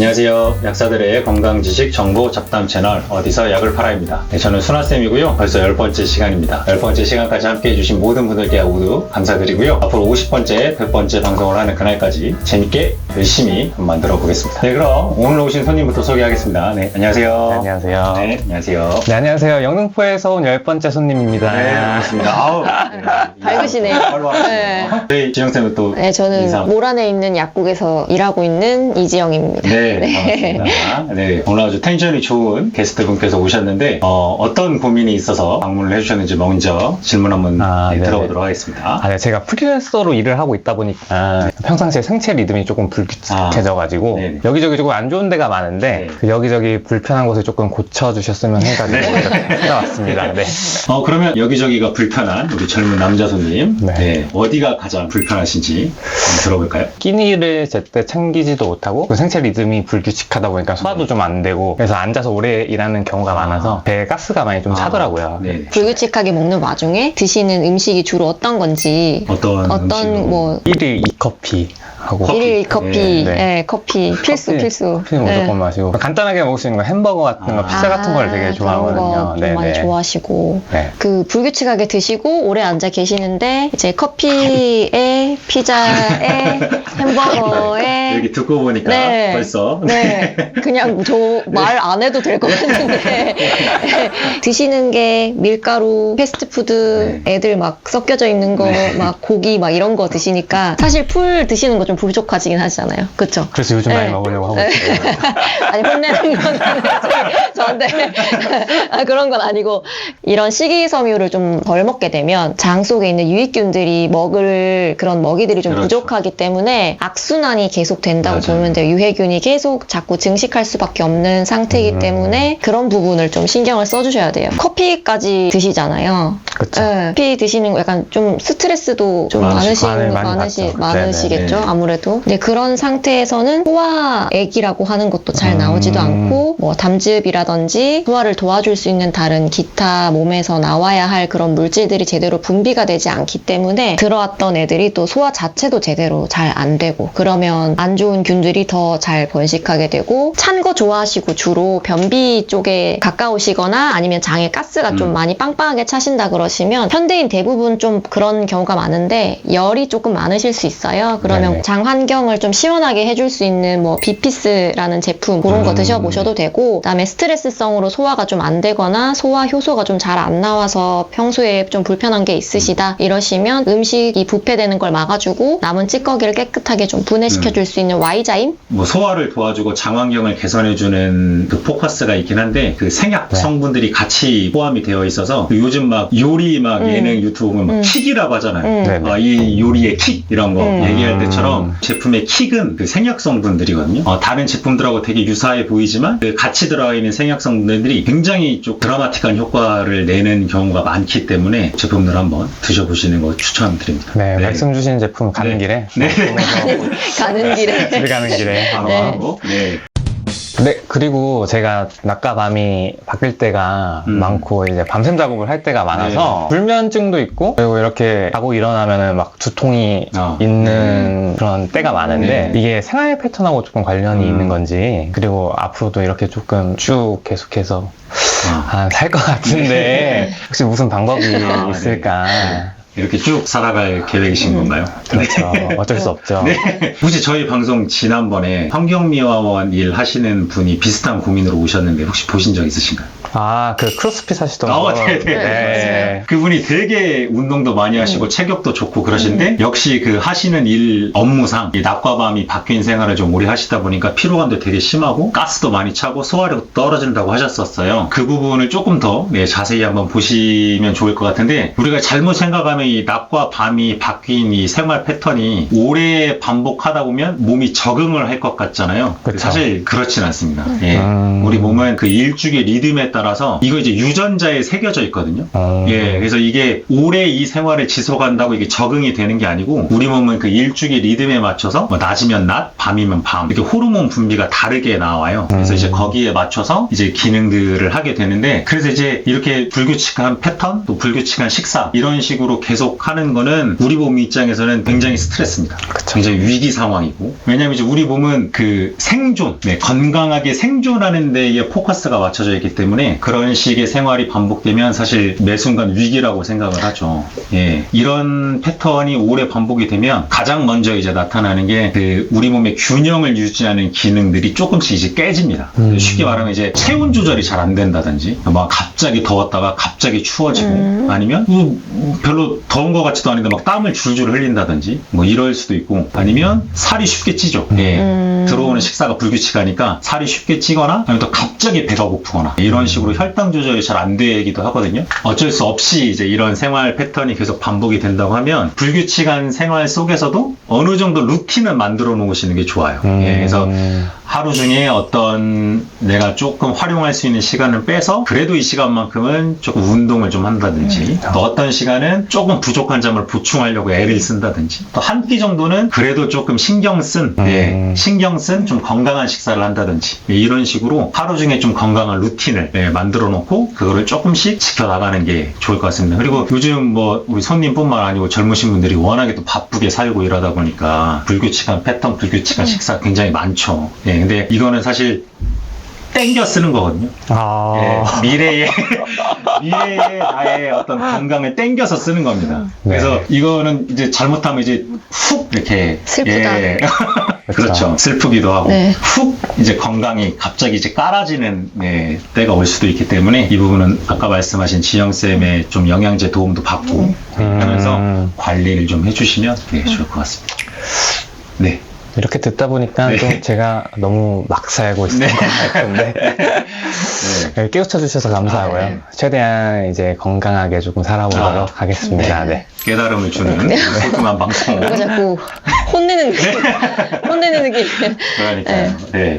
안녕하세요. 약사들의 건강지식 정보 잡담 채널 어디서 약을 팔아입니다. 네, 저는 순아쌤이고요. 벌써 10번째 시간입니다. 10번째 시간까지 함께 해주신 모든 분들께 모두 감사드리고요. 앞으로 50번째, 100번째 방송을 하는 그날까지 재밌게 열심히 한번 만들어 보겠습니다. 네, 그럼 오늘 오신 손님부터 소개하겠습니다. 네, 안녕하세요. 네, 안녕하세요. 네, 안녕하세요. 네, 안녕하세요. 영등포에서 온 10번째 손님입니다. 네, 반갑습니다. 아우, 밝으시네요. 네. 저희 지영쌤은 또 네, 저는 인사. 모란에 있는 약국에서 일하고 있는 이지영입니다. 네, 반갑습니다. 네, 오늘 아주 텐션이 좋은 게스트분께서 오셨는데 어떤 고민이 있어서 방문을 해주셨는지 먼저 질문 한번 들어보도록 하겠습니다. 네, 제가 프리랜서로 일을 하고 있다 보니까 평상시에 생체 리듬이 조금 불규칙해져가지고 여기저기 조금 안 좋은 데가 많은데 그 여기저기 불편한 곳을 조금 고쳐주셨으면 해가지고 이렇게 찾아왔습니다. 네. 그러면 여기저기가 불편한 우리 젊은 남자 손님, 어디가 가장 불편하신지 한번 들어볼까요? 끼니를 제때 챙기지도 못하고 그 생체 리듬이 불규칙하다 보니까 소화도 좀 안 되고 그래서 앉아서 오래 일하는 경우가 많아서 배에 가스가 많이 좀 차더라고요. 불규칙하게 먹는 와중에 드시는 음식이 주로 어떤 건지 어떤 뭐 1일 2커피 하고 1일 커피, 커피 필수. 무조건 마시고 간단하게 먹을 수 있는 거 햄버거 같은 거, 피자 같은 걸 되게 좋아하거든요. 그런 거 좀 많이 좋아하시고 그 불규칙하게 드시고 오래 앉아 계시는데 이제 커피에 피자에 햄버거에 여기 듣고 보니까 벌써 그냥 저 말 안 해도 될 것 같은데 드시는 게 밀가루, 패스트푸드, 애들 막 섞여져 있는 거, 막 고기 막 이런 거 드시니까 사실 풀 드시는 거 좀 부족하시긴 하시잖아요. 그쵸? 그래서 요즘 많이 먹으려고 하고 있어요. 아니 혼내는 건 저한테 그런 건 아니고 이런 식이섬유를 좀 덜 먹게 되면 장 속에 있는 유익균들이 먹을 그런 먹이들이 좀 부족하기 때문에 악순환이 계속 된다고 보면 돼요. 유해균이 계속 자꾸 증식할 수밖에 없는 상태이기 때문에 그런 부분을 좀 신경을 써주셔야 돼요. 커피까지 드시잖아요. 그쵸. 커피 드시는 거 약간 좀 스트레스도 좀 많으시겠죠. 아무래도. 근데 그런 상태에서는 소화액이라고 하는 것도 잘 나오지도 않고 뭐 담즙이라든지 소화를 도와줄 수 있는 다른 기타 몸에서 나와야 할 그런 물질들이 제대로 분비가 되지 않기 때문에 들어왔던 애들이 또 소화 자체도 제대로 잘 안 되고 그러면 안 좋은 균들이 더 잘 번식하게 되고 찬 거 좋아하시고 주로 변비 쪽에 가까우시거나 아니면 장에 가스가 좀 많이 빵빵하게 차신다 그러시면 현대인 대부분 좀 그런 경우가 많은데 열이 조금 많으실 수 있어요. 그러면 장 환경을 좀 시원하게 해줄 수 있는 뭐 비피스라는 제품 그런 거 드셔보셔도 되고 그다음에 스트레스성으로 소화가 좀 안 되거나 소화 효소가 좀 잘 안 나와서 평소에 좀 불편한 게 있으시다 이러시면 음식이 부패되는 걸 막아주고 남은 찌꺼기를 깨끗하게 좀 분해시켜줄 수 있는 Y자임? 뭐 소화를 도와주고 장 환경을 개선해주는 그 포커스가 있긴 한데 그 생약 성분들이 같이 포함이 되어 있어서 요즘 막 요리 막 예능 유튜브 보면 막 킥이라고 하잖아요. 이 요리의 킥 이런 거 얘기할 때처럼 제품의 킥은 그 생약 성분들이거든요. 다른 제품들하고 되게 유사해 보이지만 그 같이 들어가 있는 생약 성분들이 굉장히 좀 드라마틱한 효과를 내는 경우가 많기 때문에 제품들 한번 드셔보시는 거 추천드립니다. 말씀 주신 제품 가는 길에 가는 길에 집에 가는 길에 바로 하고 그리고 제가 낮과 밤이 바뀔 때가 많고 이제 밤샘 작업을 할 때가 많아서 불면증도 있고 그리고 이렇게 자고 일어나면은 막 두통이 있는 그런 때가 많은데 이게 생활 패턴하고 조금 관련이 있는 건지 그리고 앞으로도 이렇게 조금 쭉 계속해서 살 것 같은데 혹시 무슨 방법이 있을까? 이렇게 쭉 살아갈 계획이신 건가요? 그렇죠. 어쩔 수 없죠. 혹시 저희 방송 지난번에 환경미화원 일 하시는 분이 비슷한 고민으로 오셨는데 혹시 보신 적 있으신가요? 그 크로스핏 하시던 분. 그분이 되게 운동도 많이 하시고 체격도 좋고 그러신데 역시 그 하시는 일 업무상 이 낮과 밤이 바뀐 생활을 좀 오래 하시다 보니까 피로감도 되게 심하고 가스도 많이 차고 소화력도 떨어진다고 하셨었어요. 그 부분을 조금 더 자세히 한번 보시면 좋을 것 같은데 우리가 잘못 생각하면 이 낮과 밤이 바뀐 이 생활 패턴이 오래 반복하다 보면 몸이 적응을 할 것 같잖아요. 사실 그렇진 않습니다. 우리 몸은 그 일주의 리듬에 따라서 이거 이제 유전자에 새겨져 있거든요. 그래서 이게 오래 이 생활을 지속한다고 이게 적응이 되는 게 아니고 우리 몸은 그 일주의 리듬에 맞춰서 뭐 낮이면 낮, 밤이면 밤 이렇게 호르몬 분비가 다르게 나와요. 그래서 이제 거기에 맞춰서 이제 기능들을 하게 되는데 그래서 이제 이렇게 불규칙한 패턴 또 불규칙한 식사 이런 식으로 계속 계속 하는 거는 우리 몸 입장에서는 굉장히 스트레스입니다. 굉장히 위기 상황이고. 왜냐면 이제 우리 몸은 그 생존, 건강하게 생존하는 데에 포커스가 맞춰져 있기 때문에 그런 식의 생활이 반복되면 사실 매 순간 위기라고 생각을 하죠. 예. 이런 패턴이 오래 반복이 되면 가장 먼저 이제 나타나는 게 그 우리 몸의 균형을 유지하는 기능들이 조금씩 이제 깨집니다. 쉽게 말하면 이제 체온 조절이 잘 안 된다든지, 막 갑자기 더웠다가 갑자기 추워지고, 아니면 별로 더운 것 같지도 않은데 막 땀을 줄줄 흘린다든지, 뭐 이럴 수도 있고, 아니면 살이 쉽게 찌죠. 예. 들어오는 식사가 불규칙하니까 살이 쉽게 찌거나, 아니면 또 갑자기 배가 고프거나, 이런 식으로 혈당 조절이 잘 안 되기도 하거든요. 어쩔 수 없이 이제 이런 생활 패턴이 계속 반복이 된다고 하면, 불규칙한 생활 속에서도 어느 정도 루틴을 만들어 놓으시는 게 좋아요. 예. 그래서 하루 중에 어떤 내가 조금 활용할 수 있는 시간을 빼서 그래도 이 시간만큼은 조금 운동을 좀 한다든지, 또 어떤 시간은 조금 부족한 점을 보충하려고 애를 쓴다든지, 또 한 끼 정도는 그래도 조금 신경 쓴 좀 건강한 식사를 한다든지, 이런 식으로 하루 중에 좀 건강한 루틴을 만들어 놓고 그거를 조금씩 지켜나가는 게 좋을 것 같습니다. 그리고 요즘 뭐 우리 손님뿐만 아니고 젊으신 분들이 워낙에 또 바쁘게 살고 이러다 보니까 불규칙한 패턴, 불규칙한 식사 굉장히 많죠. 예, 근데 이거는 사실 땡겨 쓰는 거거든요. 예, 미래의 나의 어떤 건강을 땡겨서 쓰는 겁니다. 그래서 이거는 이제 잘못하면 이제 훅 이렇게 슬프다. 예. 그렇죠. 슬프기도 하고 훅 이제 건강이 갑자기 이제 깔아지는 때가 올 수도 있기 때문에 이 부분은 아까 말씀하신 지영 쌤의 좀 영양제 도움도 받고 하면서 관리를 좀 해주시면 좋을 것 같습니다. 네. 이렇게 듣다 보니까 또 제가 너무 막 살고 있는 것 같은데 깨우쳐 주셔서 감사하고요. 최대한 이제 건강하게 조금 살아보도록 하겠습니다. 네. 깨달음을 주는 소중한 방송. 이거 자꾸 혼내는 느낌. 혼내는 느낌. 그러니까요. 네.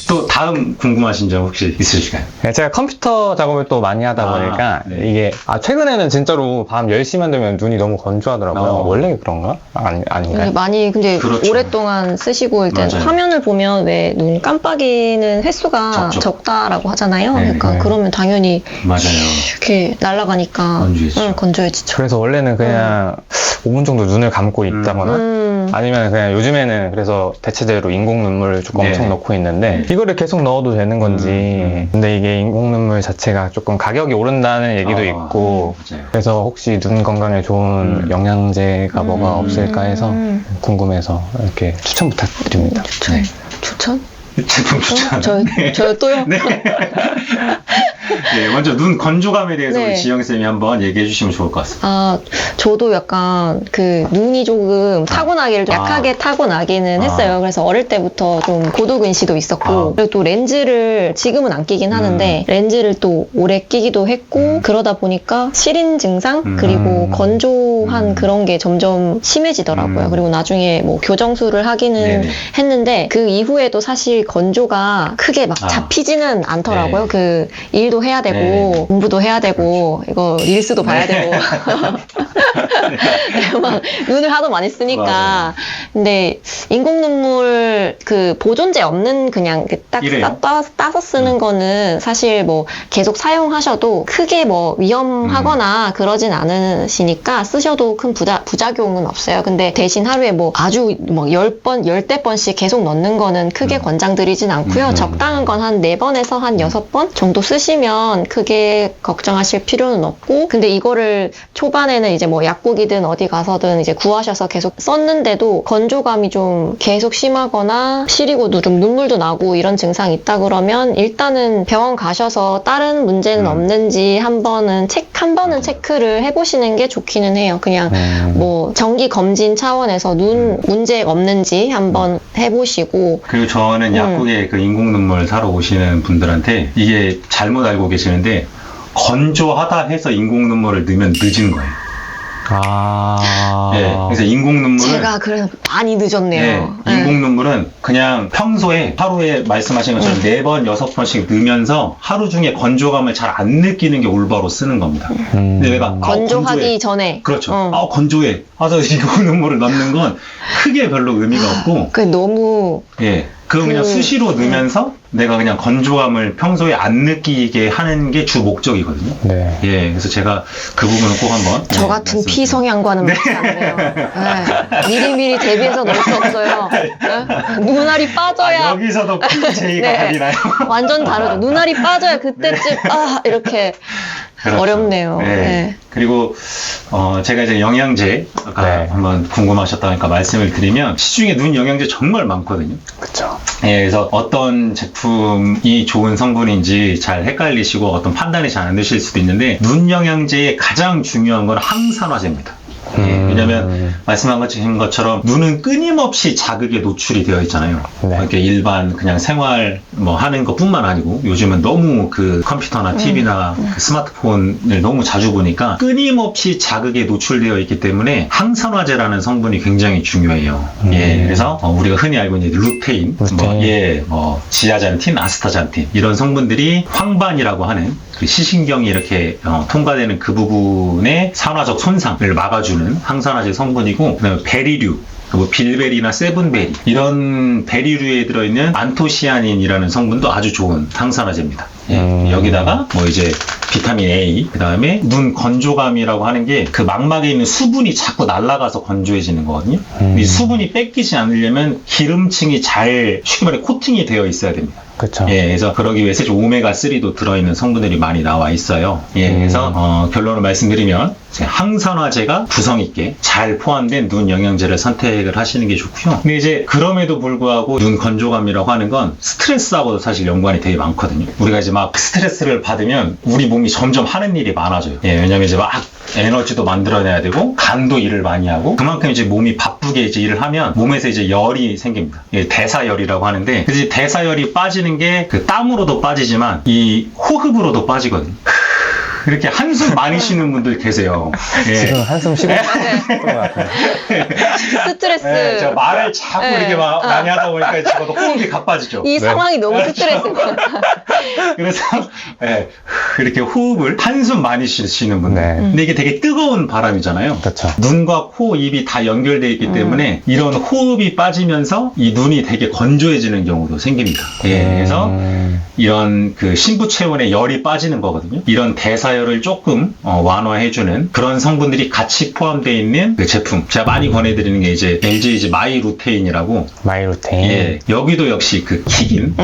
또 다음 궁금하신 점 혹시 있으실까요? 제가 컴퓨터 작업을 또 많이 하다 보니까 이게 최근에는 진짜로 밤 10시만 되면 눈이 너무 건조하더라고요. 원래 그런가? 아닌가요? 많이 근데 그렇죠. 오랫동안 쓰시고 일단 화면을 보면 왜 눈 깜빡이는 횟수가 적다라고 하잖아요. 그러니까 그러면 당연히 맞아요. 이렇게 날아가니까 건조해지죠. 그래서 원래는 그냥 5분 정도 눈을 감고 있다거나 아니면 그냥 요즘에는 그래서 대체제로 인공 눈물을 조금 엄청 넣고 있는데 이거를 계속 넣어도 되는 건지 근데 이게 인공 눈물 자체가 조금 가격이 오른다는 얘기도 있고 그래서 혹시 눈 건강에 좋은 영양제가 뭐가 없을까 해서 궁금해서 이렇게 추천 부탁드립니다. 추천? 제품 추천. 저요 또요? 네. 먼저 눈 건조감에 대해서 우리 지영쌤이 한번 얘기해 주시면 좋을 것 같습니다. 저도 약간 그 눈이 조금 타고나기를 좀 약하게 타고나기는 했어요. 그래서 어릴 때부터 좀 고도근시도 있었고, 그리고 또 렌즈를 지금은 안 끼긴 하는데, 렌즈를 또 오래 끼기도 했고, 그러다 보니까 시린 증상, 그리고 건조한 그런 게 점점 심해지더라고요. 그리고 나중에 뭐 교정술을 하기는 했는데, 그 이후에도 사실 건조가 크게 막 잡히지는 않더라고요. 그 일도 해야 되고 공부도 해야 되고 이거 릴스도 봐야 되고 막 눈을 하도 많이 쓰니까 근데 인공 눈물 그 보존제 없는 그냥 딱 따서 쓰는 거는 사실 뭐 계속 사용하셔도 크게 뭐 위험하거나 그러진 않으시니까 쓰셔도 큰 부작용은 없어요. 근데 대신 하루에 뭐 아주 뭐 10번, 10대 번씩 계속 넣는 거는 크게 권장드리진 않고요. 적당한 건 한 4번에서 한 6번 정도 쓰시면 크게 걱정하실 필요는 없고 근데 이거를 초반에는 이제 뭐 약국이든 어디 가서든 이제 구하셔서 계속 썼는데도 건조감이 좀 계속 심하거나 시리고 좀 눈물도 나고 이런 증상이 있다 그러면 일단은 병원 가셔서 다른 문제는 없는지 한 번은 체크를 해보시는 게 좋기는 해요. 그냥 뭐 정기 검진 차원에서 눈 문제 없는지 한번 해보시고 그리고 저는 약국에 그 인공 눈물 사러 오시는 분들한테 이게 잘못 알고 계시는데 건조하다 해서 인공 눈물을 넣으면 늦은 거예요. 그래서 인공 눈물은 제가 그래서 많이 늦었네요. 인공 눈물은 그냥 평소에 하루에 말씀하신 것처럼 4번, 6번씩 넣으면서 하루 중에 건조감을 잘 안 느끼는 게 올바로 쓰는 겁니다. 근데 내가 건조하기 전에 그렇죠. 건조해. 그래서 인공 눈물을 넣는 건 크게 별로 의미가 없고 그 너무 그거 그냥 수시로 넣으면서 내가 그냥 건조함을 평소에 안 느끼게 하는 게 주 목적이거든요. 네. 예, 그래서 제가 그 부분은 꼭 한번 저 같은 피성향과는 맞지 않네요. 네. 미리미리 대비해서 넣을 수 없어요. 네? 눈알이 빠져야 여기서도 제의가 네. 갈리나요? 완전 다르죠. 눈알이 빠져야 그때쯤 이렇게 그렇죠. 어렵네요. 네. 네. 그리고 제가 이제 영양제 아까 네. 한번 궁금하셨다니까 말씀을 드리면 시중에 눈 영양제 정말 많거든요. 그쵸. 예, 그래서 어떤 제품이 좋은 성분인지 잘 헷갈리시고 어떤 판단이 잘 안 되실 수도 있는데 눈 영양제의 가장 중요한 건 항산화제입니다. 예, 왜냐면 말씀하신 것처럼 눈은 끊임없이 자극에 노출이 되어 있잖아요. 네. 이렇게 일반 그냥 생활 뭐 하는 것뿐만 아니고 요즘은 너무 그 컴퓨터나 TV나 그 스마트폰을 너무 자주 보니까 끊임없이 자극에 노출되어 있기 때문에 항산화제라는 성분이 굉장히 중요해요. 예, 그래서 우리가 흔히 알고 있는 루테인, 뭐 지아잔틴, 아스타잔틴 이런 성분들이 황반이라고 하는 그 시신경이 이렇게 통과되는 그 부분의 산화적 손상을 막아주는 항산화제 성분이고, 그다음에 베리류, 뭐 빌베리나 세븐베리 이런 베리류에 들어있는 안토시아닌이라는 성분도 아주 좋은 항산화제입니다. 예, 여기다가 뭐 이제 비타민 A, 그 다음에 눈 건조감이라고 하는 게 그 망막에 있는 수분이 자꾸 날아가서 건조해지는 거거든요. 이 수분이 뺏기지 않으려면 기름층이 잘 쉽게 말해 코팅이 되어 있어야 됩니다. 그쵸. 예, 그래서 그러기 위해서 오메가3도 들어있는 성분들이 많이 나와 있어요. 예, 그래서 결론을 말씀드리면 항산화제가 구성 있게 잘 포함된 눈 영양제를 선택을 하시는 게 좋고요. 근데 이제 그럼에도 불구하고 눈 건조감이라고 하는 건 스트레스하고도 사실 연관이 되게 많거든요. 우리가 이제 막 스트레스를 받으면 우리 몸이 점점 하는 일이 많아져요. 예, 왜냐면 이제 막 에너지도 만들어내야 되고 간도 일을 많이 하고 그만큼 이제 몸이 바쁘게 이제 일을 하면 몸에서 이제 열이 생깁니다. 예, 대사열이라고 하는데 그래서 대사열이 빠지는 게 그 땀으로도 빠지지만 이 호흡으로도 빠지거든요. 이렇게 한숨 많이 쉬는 분들 계세요. 예. 지금 한숨 쉬고 있는 것 같아요. 스트레스. 네, 저 말을 자꾸 네. 이렇게 막 많이 하다 보니까 저도 호흡이 가빠지죠. 이 상황이 너무 스트레스. 그래서 예, 이렇게 호흡을 한숨 많이 쉬는 분들. 네. 근데 이게 되게 뜨거운 바람이잖아요. 그쵸. 눈과 코, 입이 다 연결되어 있기 때문에 이런 호흡이 빠지면서 이 눈이 되게 건조해지는 경우도 생깁니다. 예, 그래서 이런 그 신부 체온에 열이 빠지는 거거든요. 이런 대사열을 조금 완화해주는 그런 성분들이 같이 포함되어 있는 그 제품. 제가 많이 권해드리는 게 이제 LG 마이루테인이라고. 마이루테인. 예, 여기도 역시 그 킥인.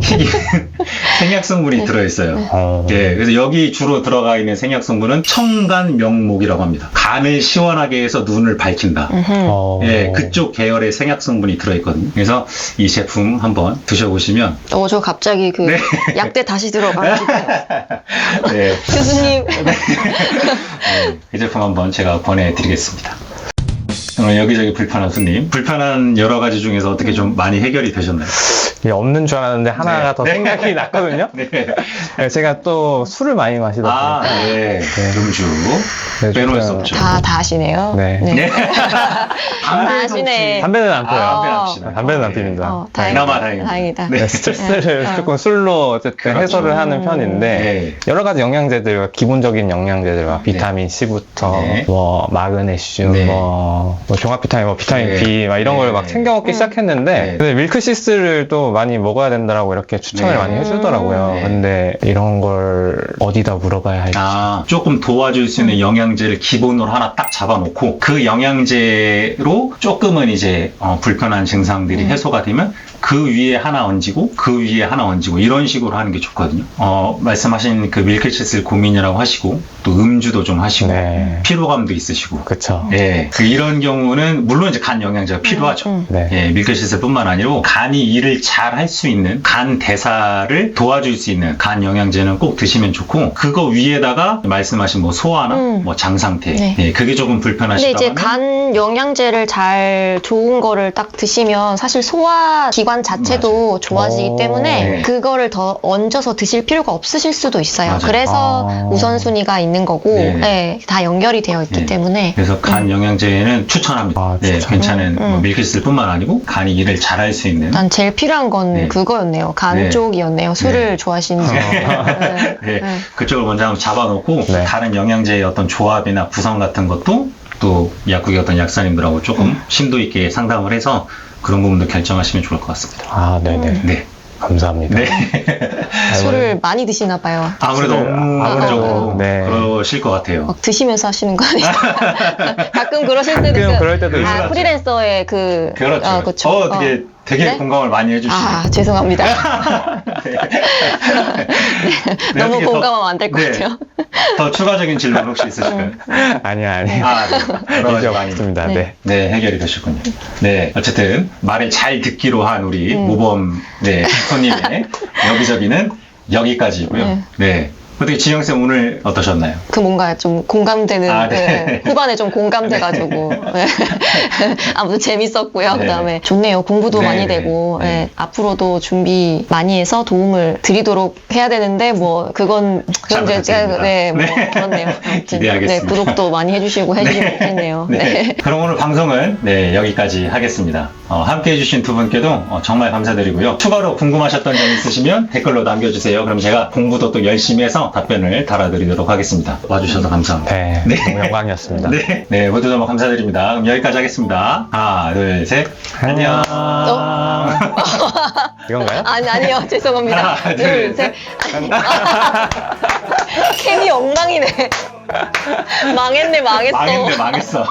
킥인 생약 성분이 들어있어요. 예, 그래서 여기 주로 들어가 있는 생약 성분은 청간명목이라고 합니다. 간을 시원하게 해서 눈을 밝힌다. 예, 그쪽 계열의 생약 성분이 들어있거든요. 그래서 이 제품 한번 드셔보시면. 저 갑자기 그 약대 다시 들어가가지고. 네. 교수님. 네, 이 제품 한번 제가 권해드리겠습니다. 여기저기 불편한 손님. 불편한 여러 가지 중에서 어떻게 좀 많이 해결이 되셨나요? 예, 없는 줄 알았는데 하나가 네. 더 생각이 났거든요. 네. 예, 제가 또 술을 많이 마시다 보니까 네. 음주. 네, 빼놓을 수 좀- 없죠. 다 하시네요. 네. 네. 담배도 혹시- 담배는 안 펴요. 담배는 안 피시나요? 담배는 안 핍니다. 다행이다. 그나마 다행입니다. 다행이다. 네. 네, 스트레스를 네. 조금 술로 어쨌든 그렇죠. 해소를 하는 편인데 네. 여러 가지 영양제들, 기본적인 영양제들과 비타민 C부터 네. 뭐 마그네슘, 네. 뭐 종합 비타민, 뭐 비타민 네. B 막 이런 네. 걸 막 챙겨 먹기 시작했는데 네. 근데 밀크시스를 또 많이 먹어야 된다라고 이렇게 추천을 네. 많이 해주더라고요. 네. 근데 이런 걸 어디다 물어봐야 할지. 조금 도와줄 수 있는 영양제를 기본으로 하나 딱 잡아놓고 그 영양제로 조금은 이제 불편한 증상들이 해소가 되면 그 위에 하나 얹고 그 위에 하나 얹고 이런 식으로 하는 게 좋거든요. 말씀하신 그 밀크시슬 고민이라고 하시고 또 음주도 좀 하시고 네. 피로감도 있으시고 그쵸. 예, 이런 경우는 물론 이제 간 영양제가 필요하죠. 네. 예, 밀크시슬뿐만 아니고 간이 일을 잘 할 수 있는 간 대사를 도와줄 수 있는 간 영양제는 꼭 드시면 좋고 그거 위에다가 말씀하신 뭐 소화나 뭐 장 상태 네. 예, 그게 조금 근데 불편하시다면 이제 간 영양제를 잘 좋은 거를 딱 드시면 사실 소화 기관 자체도 좋아지기 오. 때문에 네. 그거를 더 얹어서 드실 필요가 없으실 수도 있어요. 맞아요. 그래서 우선순위가 있는 거고 네. 네, 다 연결이 되어 있기 네. 때문에 그래서 간 영양제는 추천합니다. 아, 네, 추천. 괜찮은 뭐 밀크시슬뿐만 아니고 간이 일을 잘 할 수 있는 난 제일 필요한 건 네. 그거였네요. 간 네. 쪽이었네요. 술을 네. 좋아하시는지. 네. 네, 네. 그쪽을 먼저 한번 잡아놓고 네. 다른 영양제의 어떤 조합이나 구성 같은 것도 또 약국의 어떤 약사님들하고 조금 심도 있게 상담을 해서 그런 부분도 결정하시면 좋을 것 같습니다. 아, 네네. 네. 감사합니다. 네. 술을 많이 드시나 봐요. 아무래도 술을 업무적으로 네. 그러실 것 같아요. 막 드시면서 하시는 거 아니에요? 가끔 그러실 때도 가끔 그럴 때도 아, 있어요. 프리랜서의 그 그렇죠. 아, 그쵸. 되게 네? 공감을 많이 해주시네요. 아, 죄송합니다. 네. 너무 어떻게 더- 공감하면 안 될 것 네. 같아요. 더 추가적인 질문 혹시 있으실까요? 아니요. 아, 네. 여러 가지 이제 많이 없습니다. 네. 네. 네, 해결이 되셨군요. 네, 어쨌든 말을 잘 듣기로 한 우리 모범 네, 손님의 여기저기는 여기까지고요. 네. 네. 어떻게 지영쌤 오늘 어떠셨나요? 그 뭔가 좀 공감되는 아, 네. 후반에 좀 공감돼가지고 네. 아무튼 재밌었고요. 네. 그다음에 좋네요. 공부도 네, 많이 네. 되고 네. 네. 앞으로도 준비 많이 해서 도움을 드리도록 해야 되는데 뭐 그건 잘 이제 제가 부탁드립니다. 네, 뭐 네. 그렇네요. 아무튼 기대하겠습니다. 네, 구독도 많이 해주시고 해주시면 좋겠네요. 네. 네. 그럼 오늘 방송은 네, 여기까지 하겠습니다. 함께 해주신 두 분께도 정말 감사드리고요. 추가로 궁금하셨던 점 있으시면 댓글로 남겨주세요. 그럼 제가 공부도 또 열심히 해서 답변을 달아드리도록 하겠습니다. 와주셔서 감사합니다. 네. 네. 너무 영광이었습니다. 네, 네, 모두 너무 감사드립니다. 그럼 여기까지 하겠습니다. 하나, 둘, 셋. 안녕. 이건가요? 아니요. 죄송합니다. 하나, 둘, 셋. 캠이 엉망이네. 망했네, 망했어. 망했네, 망했어.